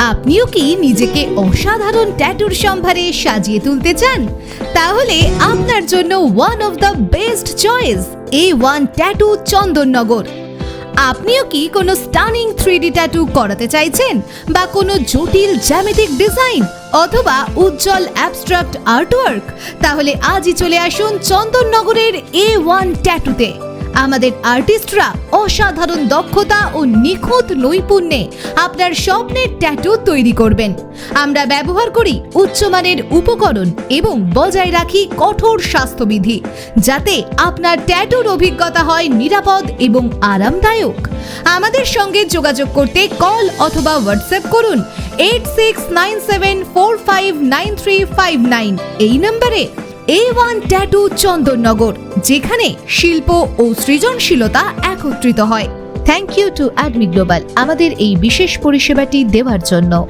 আপনিও কি নিজেকে অসাধারণ ট্যাটুর সম্ভারে সাজিয়ে তুলতে চান? তাহলে আপনার জন্য one of the best choice A1 tattoo Chandannagar. আপনিও কি কোনো স্টানিং 3D ট্যাটু করাতে চাইছেন, বা কোনো জটিল জ্যামিতিক ডিজাইন অথবা উজ্জ্বল অ্যাবস্ট্রাক্ট আর্টওয়ার্ক? তাহলে আজই চলে আসুন চন্দননগরের A1 ট্যাটুতে। আমাদের আর্টিস্টরা অসাধারণ দক্ষতা ও নিখুঁত নৈপুণ্যে আপনার স্বপ্নের ট্যাটু তৈরি করবেন। আমরা ব্যবহার করি উচ্চমানের উপকরণ এবং বজায় রাখি কঠোর স্বাস্থ্যবিধি, যাতে আপনার ট্যাটুর অভিজ্ঞতা হয় নিরাপদ এবং আরামদায়ক। আমাদের সঙ্গে যোগাযোগ করতে কল অথবা হোয়াটসঅ্যাপ করুন 8697459359 এই নম্বরে। A1 ট্যাটু চন্দননগর, যেখানে শিল্প ও সৃজনশীলতা একত্রিত হয়। থ্যাংক ইউ টু অ্যাডমি গ্লোবাল আমাদের এই বিশেষ পরিষেবাটি দেওয়ার জন্য।